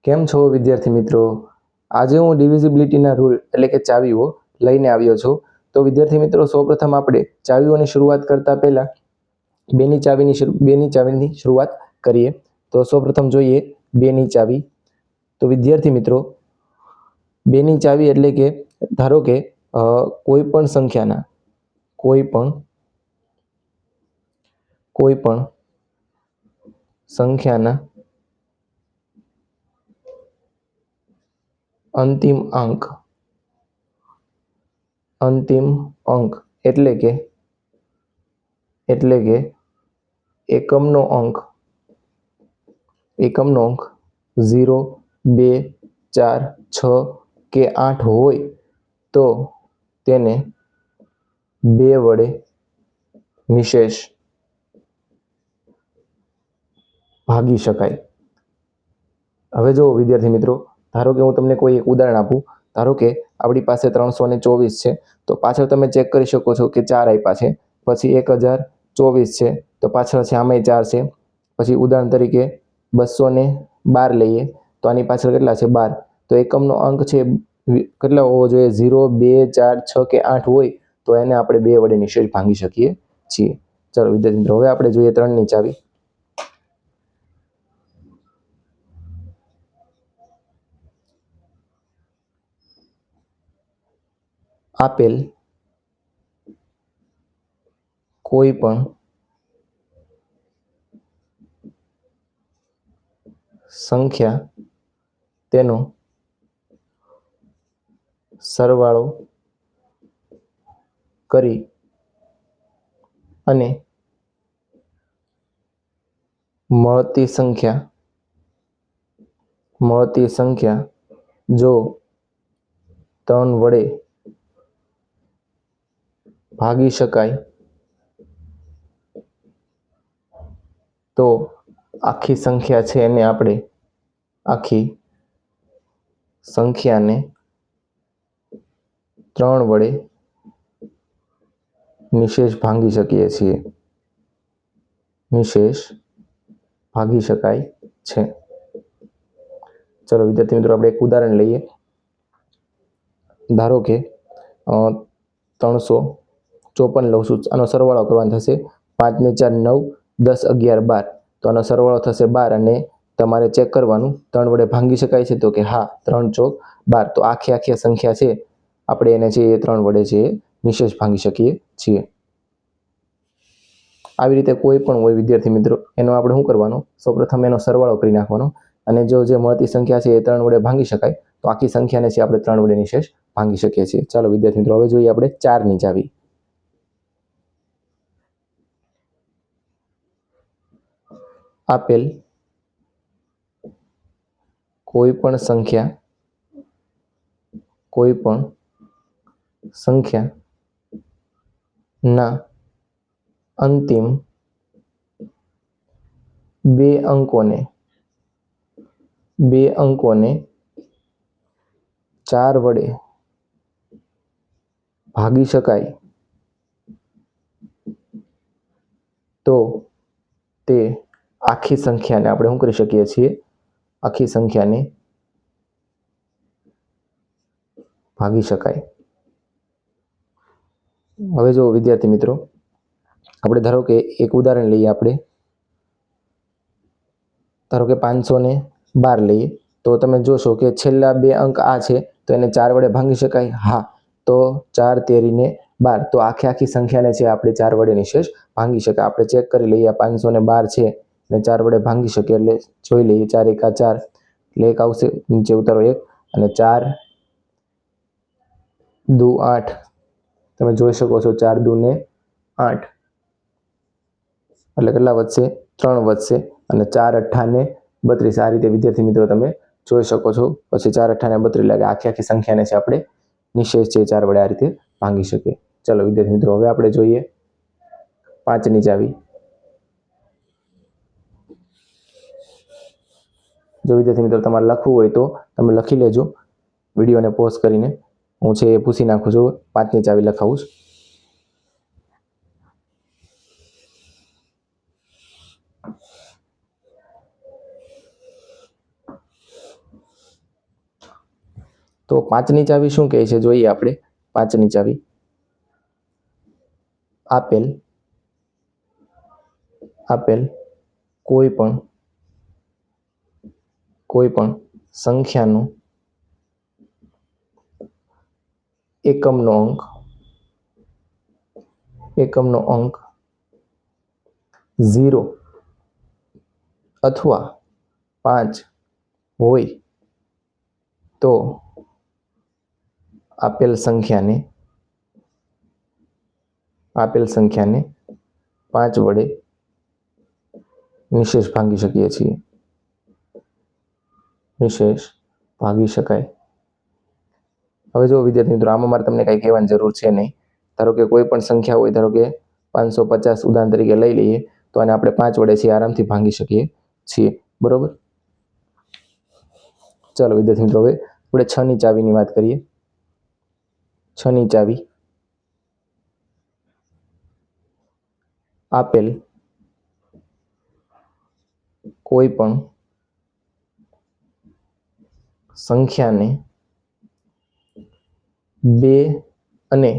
કેમ છો વિદ્યાર્થી મિત્રો? આજે હું ડિવિઝિબિલિટીના રૂલ એટલે કે ચાવીઓ લઈને આવ્યો છું. તો વિદ્યાર્થી મિત્રો, સૌપ્રથમ આપણે ચાવીઓની શરૂઆત કરતા પહેલા બેની ચાવીની શરૂઆત કરીએ. તો સૌપ્રથમ જોઈએ બેની ચાવી. તો વિદ્યાર્થી મિત્રો, બેની ચાવી એટલે કે ધારો કે કોઈ પણ સંખ્યાના અંતિમ અંક એટલે કે એકમનો અંક 0, 2, 4, 6 કે 8 હોય તો તેને 2 વડે નિશેષ ભાગી શકાય. હવે જો વિદ્યાર્થી મિત્રો, ધારો કે હું તમને કોઈ એક ઉદાહરણ આપું. ધારો કે આપણી પાસે 324 છે, તો પાછળ તમે ચેક કરી શકો છો કે 4 આપ્યા છે. પછી 1024 છે, તો પાછળ છે આમાંય 4 છે. પછી ઉદાહરણ તરીકે 212 લઈએ, તો આની પાછળ કેટલા છે? 12. તો એકમનો અંક છે કેટલા હોવો જોઈએ? 0, 2, 4, 6 કે 8 હોય તો એને આપણે 2 વડે નિશેષ ભાંગી શકીએ છીએ. ચાલો વિદ્યાર્થી મિત્રો, હવે આપણે જોઈએ 3ની ચાવી. આપેલ કોઈ પણ સંખ્યા તેનો સરવાળો કરી અને મળતી સંખ્યા જો 3 વડે ભાગી શકાય તો આખી સંખ્યા છે એને આપણે આખી સંખ્યાને 3 વડે નિશેષ ભાંગી શકીએ છીએ. ભાગી શકાય છે. ચલો વિદ્યાર્થી મિત્રો, આપણે એક ઉદાહરણ લઈએ. ધારો કે 354 લઉં છું. આનો સરવાળો કરવાનો થશે 5 ને 4 9, 10 11 12. તો આનો સરવાળો થશે 12 અને તમારે ચેક કરવાનું 3 વડે ભાંગી શકાય છે, તો કે હા, 3 ચોક 12. તો આખી સંખ્યા છે આપણે એને છે 3 વડે છે નિશેષ ભાંગી શકીએ છીએ. આવી રીતે કોઈ પણ હોય વિદ્યાર્થી મિત્રો, એનો આપણે શું કરવાનું? સૌપ્રથમ એનો સરવાળો કરી નાખવાનો અને જો જે મળતી સંખ્યા છે એ 3 વડે ભાંગી શકાય તો આખી સંખ્યાને છે આપણે 3 વડે નિશેષ ભાંગી શકીએ છીએ. ચાલો વિદ્યાર્થી મિત્રો, હવે જોઈએ આપણે 4ની ચાવી. આપેલ કોઈ પણ સંખ્યાના અંતિમ 2 અંકોને 4 વડે ભાગી શકાય તો તે આખી સંખ્યાને આપણે શું કરી શકીએ છીએ? આખી સંખ્યાને ભાગી શકાય. હવે જો વિદ્યાર્થી મિત્રો, આપણે ધારો કે એક ઉદાહરણ લઈએ. આપણે ધારો કે 512 લઈએ, તો તમે જોશો કે છેલ્લા 2 અંક આ છે, તો એને 4 વડે ભાંગી શકાય. હા, તો 4 તેરીને 12. તો આખી સંખ્યાને છે આપણે 4 વડે નિશેષ ભાંગી શકાય. આપણે ચેક કરી લઈએ. 512 છે ને 4 વડે ભાંગી શકીએ એટલે જોઈ લઈએ. 4 એકા 4 એટલે 1 આવશે, નીચે ઉતારો 1 અને 4 દુ 8. તમે જોઈ શકો છો 4 દુ ને 8 એટલે કેટલા વધશે? 3 વધશે અને 4 અઠ્ઠા ને 32. આ રીતે વિદ્યાર્થી મિત્રો તમે જોઈ શકો છો. પછી 4 અઠ્ઠા ને 32 એટલે આખી સંખ્યાને છે આપણે નિશેષ છે 4 વડે આ રીતે ભાંગી શકીએ. ચલો વિદ્યાર્થી મિત્રો, હવે આપણે જોઈએ 5ની ચાવી. જો વિદ્યાર્થી મિત્રો તમારે લખવું હોય તો તમે લખી લેજો વિડીયોને પોઝ કરીને. હું છે એ પૂછી નાખું છું. 5ની ચાવી લખાવું છું. તો 5ની ચાવી શું કહે છે જોઈએ આપણે. 5ની ચાવી આપેલ કોઈ પણ સંખ્યાનો એકમનો અંક 0 અથવા 5 હોય તો આપેલ સંખ્યાને 5 વડે નિશેષ ભાંગી શકીએ છીએ. નિશેષ ભાગી શકાય. હવે જો વિદ્યાર્થી મિત્રો, આમાં મારે તમને કંઈ કહેવાની જરૂર છે નહીં. ધારો કે કોઈ પણ સંખ્યા હોય, ધારો કે 550 ઉદાહરણ તરીકે લઈ લઈએ, તો આને આપણે 5 વડે છે આરામથી ભાંગી શકીએ છીએ. બરોબર. ચાલો વિદ્યાર્થી મિત્રો, હવે આપણે 6ની ચાવીની વાત કરીએ. 6ની ચાવી આપેલ કોઈ પણ સંખ્યાને 2 અને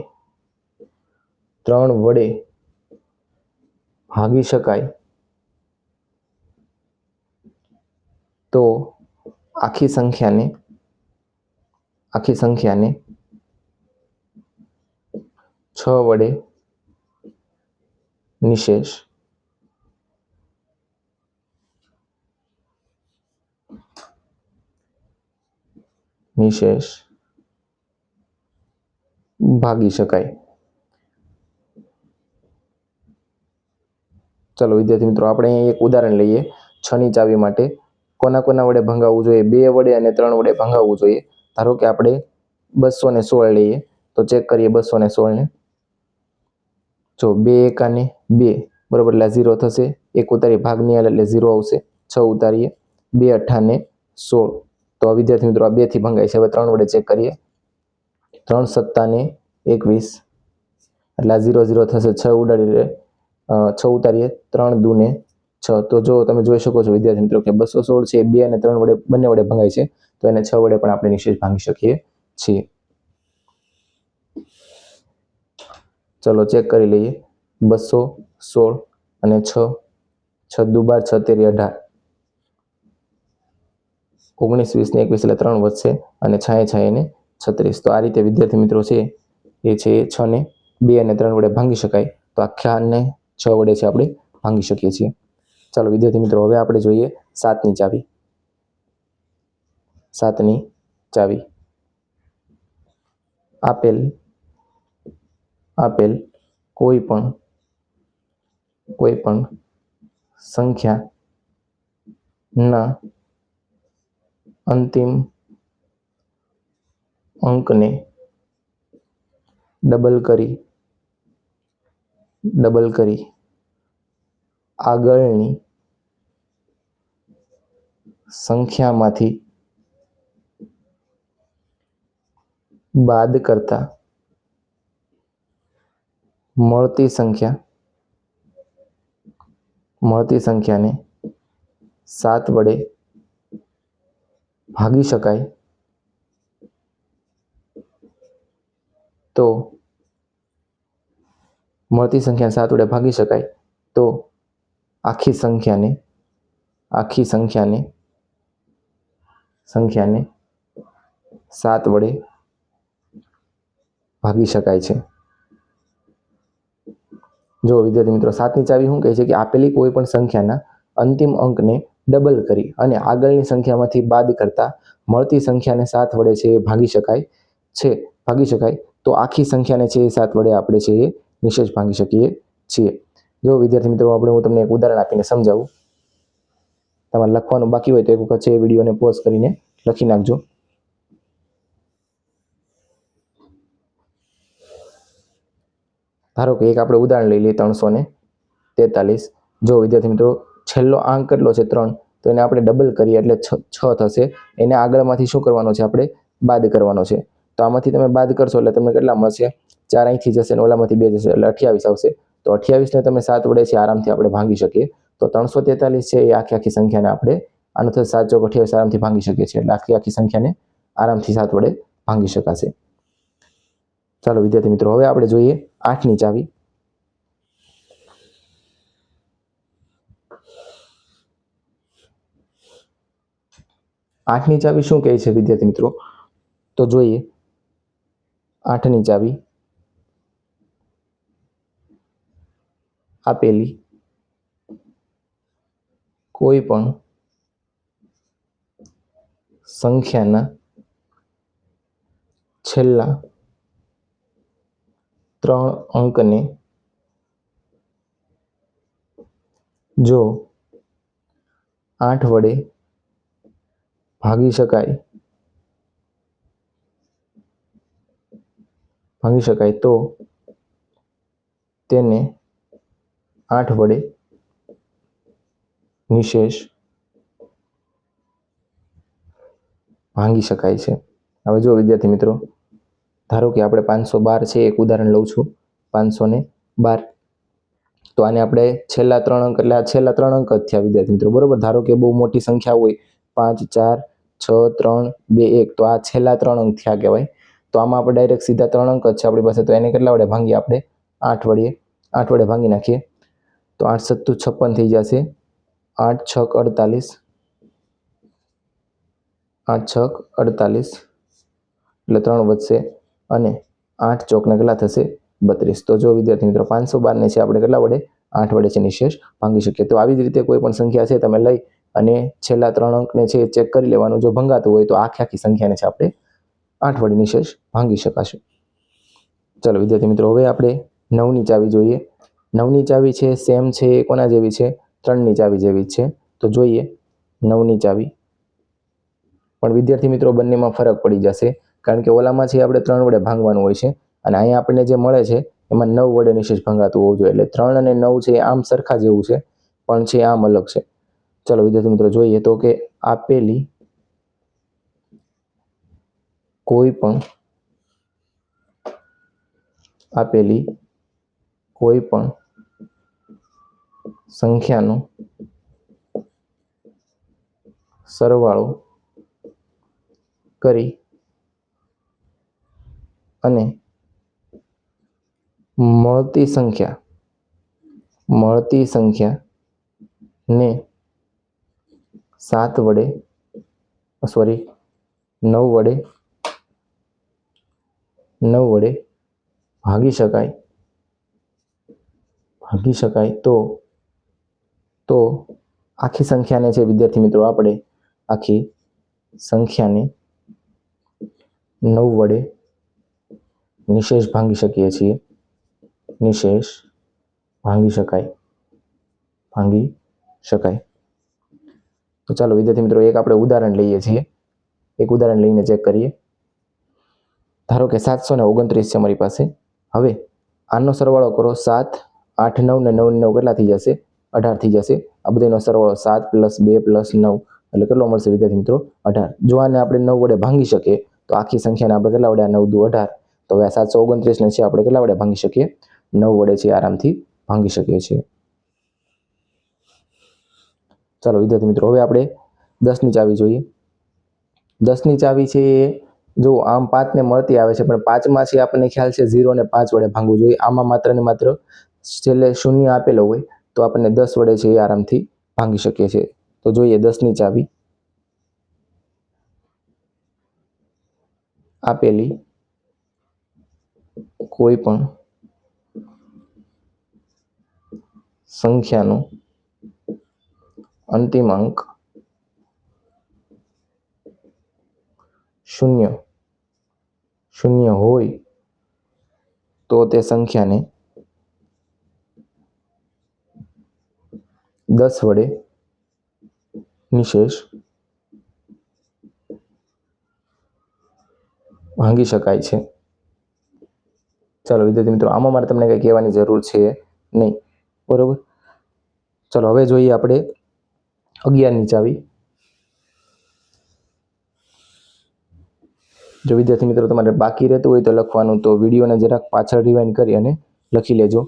3 વડે ભાગી શકાય તો આખી સંખ્યાને 6 વડે નિશેષ ભાગી શકાય. ચલો વિદ્યાર્થી મિત્રો, આપણે અહીં એક ઉદાહરણ લઈએ 6ની ચાવી માટે. કોના વડે ભંગાવવું જોઈએ? 2 વડે અને 3 વડે ભંગાવવું જોઈએ. ધારો કે આપણે 216 લઈએ, તો ચેક કરીએ 216 ને. જો 2 એકાને 2, બરોબર, એટલે 0 થશે. 1 ઉતારીએ ભાગની હાલ એટલે 0 આવશે. 6 ઉતારીએ, 2 અઠ્ઠાને 16. તો વિદ્યાર્થી મિત્રો, આ 2 થી ભંગાય છે. હવે 3 વડે ચેક કરીએ. 3 સત્તાને 21, એટલે 0 0 થશે. 6 ઉડાડીએ, 6 ઉતારીએ, 3 દૂને 6. તો જો તમે જોઈ શકો છો વિદ્યાર્થી મિત્રો કે 216 છે 2 અને 3 વડે બંને વડે ભંગાય છે, તો એને 6 વડે પણ આપણે નિશેષ ભાંગી શકીએ છીએ. ચલો ચેક કરી લઈએ. 216 અને 6, 6 દુ 12, 6 તેરી 18, 19 20 ને 21 એટલે 3 વધશે અને 6 ને 36. તો આ રીતે વિદ્યાર્થી મિત્રો છે એ છે 6 ને 2 અને 3 વડે ભાંગી શકાય. તો આખાને 6 વડે છે આપણે ભાંગી શકીએ છીએ. ચાલો વિદ્યાર્થી મિત્રો, હવે આપણે જોઈએ 7ની ચાવી. 7ની ચાવી આપેલ કોઈ પણ સંખ્યાના અંતિમ અંકને ડબલ કરી આગળની સંખ્યામાંથી બાદ કરતા મળતી સંખ્યાને 7 વડે ભાગી શકાય તો મળતી સંખ્યા 7 વડે ભાગી શકાય તો આખી સંખ્યાને 7 વડે ભાગી શકાય છે. જો વિદ્યાર્થી મિત્રો, 7ની ચાવી શું કહે છે કે આપેલી કોઈ પણ સંખ્યાના અંતિમ અંકને ડબલ કરી અને આગળની સંખ્યામાંથી બાદ કરતા મળતી સંખ્યાને 7 વડે છે એ ભાગી શકાય તો આખી સંખ્યાને છે એ 7 વડે આપણે છે એ નિશેષ ભાંગી શકીએ છીએ. જો વિદ્યાર્થી મિત્રો, હું તમને એક ઉદાહરણ આપીને સમજાવું. તમારે લખવાનું બાકી હોય તો એક વખત છે એ વિડીયોને પોઝ કરીને લખી નાખજો. ધારો કે એક આપણે ઉદાહરણ લઈ લઈએ 343. જો વિદ્યાર્થી મિત્રો, છેલ્લો આંક કેટલો છે 3, તો એને આપણે ડબલ કરીએ એટલે 6 થશે. એને આગળમાંથી શું કરવાનો છે? આપણે બાદ કરવાનો છે. તો આમાંથી તમે બાદ કરશો એટલે તમને કેટલા મળશે? 4 અહીંથી જશે અને ઓલામાંથી 2 જશે એટલે 28 આવશે. તો 28 ને તમે 7 વડે છે આરામથી આપણે ભાંગી શકીએ. તો 343 છે એ આખી સંખ્યાને આપણે આનો 7 ચોક 28 આરામથી ભાંગી શકીએ છીએ. એટલે આખી સંખ્યાને આરામથી 7 વડે ભાંગી શકાશે. ચાલો વિદ્યાર્થી મિત્રો, હવે આપણે જોઈએ 8ની ચાવી. 8ની ચાવી શું કહે છે વિદ્યાર્થી મિત્રો? તો જોઈએ 8ની ચાવી આપેલી કોઈ પણ સંખ્યાના છેલ્લા 3 અંકને જો 8 વડે ભાંગી શકાય તો તેને 8 વડે નિશેષ ભાંગી શકાય છે. હવે જો વિદ્યાર્થી મિત્રો, ધારો કે આપણે 512 છે, એક ઉદાહરણ લઉં છું, 512. તો આને આપણે છેલ્લા 3 અંક, એટલે આ છેલ્લા 3 અંક જ થયા વિદ્યાર્થી મિત્રો, બરોબર. ધારો કે બહુ મોટી સંખ્યા હોય 5 4 6 3 2 1, તો આ છેલ્લા 3 અંક થયા કહેવાય. તો આમાં આપણે ડાયરેક્ટ સીધા 3 અંક જ છે આપણી પાસે, તો એને કેટલા વડે ભાંગીએ આપણે? 8 વડે ભાંગી નાખીએ. તો 8 સત્તુ 56 થઈ જશે, 8 છક 48, 8 છક 48, એટલે 3 વધશે, અને 8 ચોકને કેટલા થશે? 32. તો જો વિદ્યાર્થી મિત્રો, 512 ને છે આપણે કેટલા વડે? 8 વડે છે નિશેષ ભાંગી શકીએ. તો આવી જ રીતે કોઈ પણ સંખ્યા છે તમે લઈ અને છેલ્લા 3 અંકને છે ચેક કરી લેવાનું. જો ભંગાતું હોય તો આખી સંખ્યાને છે આપણે 8 વડે નિશેષ ભાંગી શકાશે. ચાલો વિદ્યાર્થી મિત્રો, હવે આપણે 9ની ચાવી જોઈએ. 9ની ચાવી છે સેમ છે, કોના જેવી છે? 3ની ચાવી જેવી જ છે. તો જોઈએ 9ની ચાવી. પણ વિદ્યાર્થી મિત્રો, બંનેમાં ફરક પડી જશે, કારણ કે ઓલામાં છે આપણે 3 વડે ભાંગવાનું હોય છે, અને અહીંયા આપણને જે મળે છે એમાં 9 વડે નિશેષ ભંગાતું હોવું જોઈએ. એટલે 3 અને 9 છે આમ સરખા જેવું છે, પણ છે આમ અલગ છે. ચાલો વિદ્યાર્થી મિત્રો, જોઈએ તો કે આપેલી કોઈ પણ સંખ્યાનો સરવાળો કરી અને મળતી સંખ્યાને 9 વડે ભાગી શકાય તો આખી સંખ્યાને છે વિદ્યાર્થી મિત્રો, આપણે આખી સંખ્યાને 9 વડે નિશેષ ભાંગી શકીએ છીએ. નિશેષ ભાંગી શકાય. તો ચાલો વિદ્યાર્થી મિત્રો, એક આપણે ઉદાહરણ લઈએ છીએ. એક ઉદાહરણ લઈને ચેક કરીએ. ધારો કે 729 છે અમારી પાસે. હવે આનો સરવાળો કરો. 7 8 9 ને 9 9 કેટલા થઈ જશે? 18 થઈ જશે. આ બધાનો સરવાળો 7 + 2 + 9 એટલે કેટલો મળશે વિદ્યાર્થી મિત્રો? 18. જો આને આપણે 9 વડે ભાંગી શકીએ તો આખી સંખ્યાને આપણે કેટલા વડે? 9 દુ 18. તો હવે 729 ને છે આપણે કેટલા વડે ભાંગી શકીએ? 9 વડે છે આરામથી ભાંગી શકીએ છીએ. ચાલો વિદ્યાર્થી મિત્રો, હવે આપણે 10ની ચાવી જોઈએ. 10ની ચાવી છે એ જો આમ 5 ને મળતી આવે છે, પણ 5માં છે આપણને ખ્યાલ છે 0 ને 5 વડે ભાંગવું જોઈએ. આમાં માત્ર ને માત્ર છેલ્લે શૂન્ય આપેલો હોય તો આપણને 10 વડે છે એ આરામથી ભાંગી શકીએ છીએ. તો જોઈએ 10ની ચાવી આપેલી કોઈ પણ સંખ્યાનો અંતિમ અંક 0 હોય તો તે સંખ્યાને 10 વડે નિશેષ ભાંગી શકાય છે. ચાલો વિદ્યાર્થી મિત્રો, આમાં મારે તમને કંઈ કહેવાની જરૂર છે નહીં, બરોબર. ચાલો હવે જોઈએ આપણે 11ની ચાવી. જો વિદ્યાર્થી મિત્રો તમારે બાકી રહેતું હોય તો લખવાનું, તો વિડીયોને જરાક પાછળ રિવાઇન્ડ કરી અને લખી લેજો.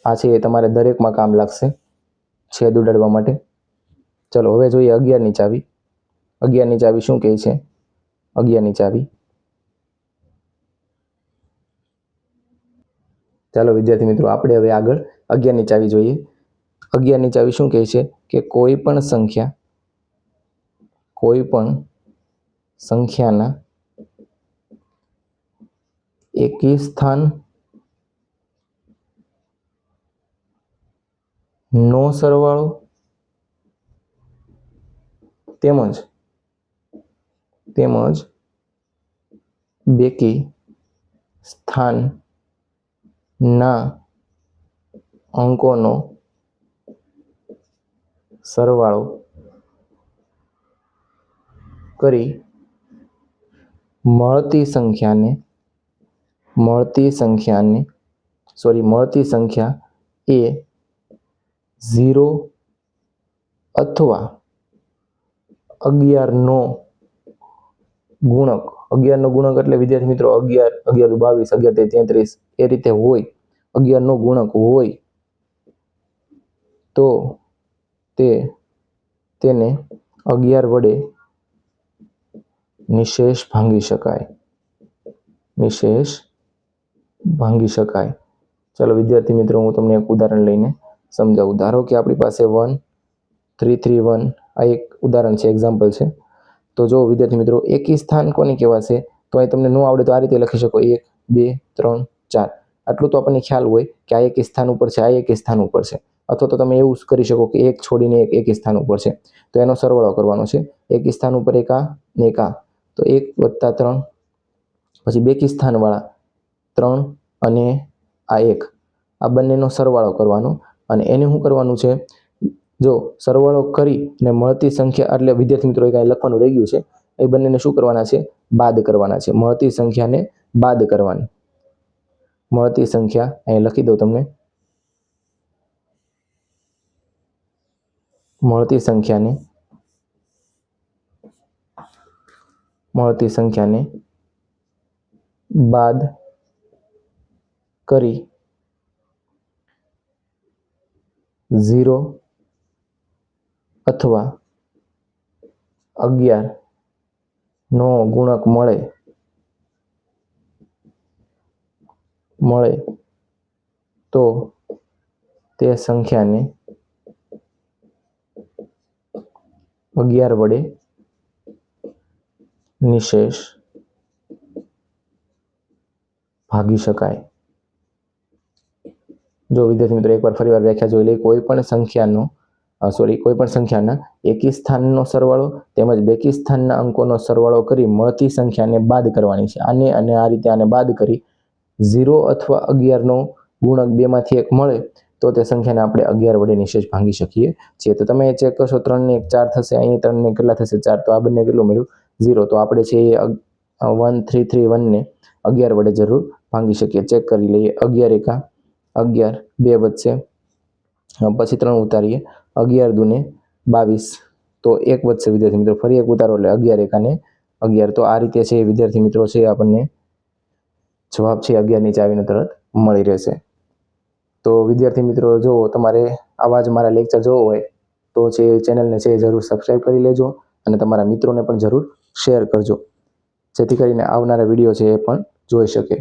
આ છે એ તમારે દરેકમાં કામ લાગશે છેદ ઉડાડવા માટે. ચલો હવે જોઈએ 11ની ચાવી. 11ની ચાવી શું કહે છે? 11ની ચાવી ચાલો વિદ્યાર્થી મિત્રો, આપણે હવે આગળ 11ની ચાવી જોઈએ. 11ની ચાવી શું કહે છે કે કોઈ પણ સંખ્યાના એકી સ્થાન નો સરવાળો તેમજ બેકી સ્થાનના અંકોનો સરવાળો કરી મળતી સંખ્યા એ 0 અથવા 11નો ગુણક. 11નો ગુણક એટલે વિદ્યાર્થી મિત્રો 11, 11 દુ 22, 11 તેરી 33 એ રીતે હોય. 11નો ગુણક હોય તો તેને 11 વડે નિશેષ ભાંગી શકાય. ચાલો વિદ્યાર્થી મિત્રો, હું તમને એક ઉદાહરણ લઈને સમજાવું. ધારો કે આપણી પાસે 1 3 3 1 આ એક ઉદાહરણ છે, એક્ઝામ્પલ છે. તો જો વિદ્યાર્થી મિત્રો, એકી સ્થાન કોને કહેવાશે? તો અહીં તમને ન આવડે તો આ રીતે લખી શકો 1 2 3 4. આટલું તો આપણને ખ્યાલ હોય કે આ એકી સ્થાન ઉપર છે, આ એકી સ્થાન ઉપર છે. અથવા તો તમે એવું કરી શકો કે એક છોડીને એક એકી સ્થાન ઉપર છે, તો એનો સરવાળો કરવાનો છે. એકી સ્થાન ઉપર એક આ ને એક આ, તો 1 + 3. પછી બેકી સ્થાનવાળા 3 અને આ 1, આ બંનેનો સરવાળો કરવાનો. અને એને શું કરવાનું છે? જો સરવાળો કરી ને મળતી સંખ્યા, એટલે વિદ્યાર્થી મિત્રો કાંઈ લખવાનું રહી ગયું છે, એ બંનેને શું કરવાના છે? બાદ કરવાના છે. મળતી સંખ્યાને બાદ કરવાની. મળતી સંખ્યા અહીં લખી દઉં તમને. મળતી સંખ્યાને બાદ કરી 0 અથવા 11નો ગુણક મળે તો તે સંખ્યાને 11 વડે નિશેષ ભાગી શકાય. જો વિદ્યાર્થી મિત્રો, એકવાર ફરીવાર વ્યાખ્યા જોઈ લઈએ. કોઈ પણ સંખ્યાના એકી સ્થાનનો સરવાળો તેમજ બેકી સ્થાનના અંકોનો સરવાળો કરી મળતી સંખ્યાને બાદ કરવાની છે. આને અને આ રીતે આને બાદ કરી 0 અથવા 11નો ગુણક બેમાંથી એક મળે તો તે સંખ્યાને આપણે 11 વડે નિશેષ ભાંગી શકીએ છીએ. તો તમે ચેક કરશો, 3 ને 1 4 થશે, અહીં 3 ને કેટલા થશે? 4. તો આ બંને કેટલું મળ્યું? 0. તો આપણે છે 1 3 3 1 ને 11 વડે જરૂર ભાંગી શકીએ. ચેક કરી લઈએ. 11 × 11, 2 વધશે, પછી 3 ઉતારીએ, 11 દુ 22, તો 1 વધશે વિદ્યાર્થી મિત્રો. ફરી 1 ઉતારો એટલે 11 × 11. તો આ રીતે છે વિદ્યાર્થી મિત્રો, છે આપણને જવાબ છે 11ની ચાવીનો તરત મળી રહેશે. તો વિદ્યાર્થી મિત્રો, જો તમારે આવા જ મારા લેક્ચર જોવો હોય તો છે ચેનલને છે જરૂર સબસ્ક્રાઈબ કરી લેજો અને તમારા મિત્રોને પણ જરૂર શેર કરજો, જેથી કરીને આવનારા વિડીયો છે એ પણ જોઈ શકે.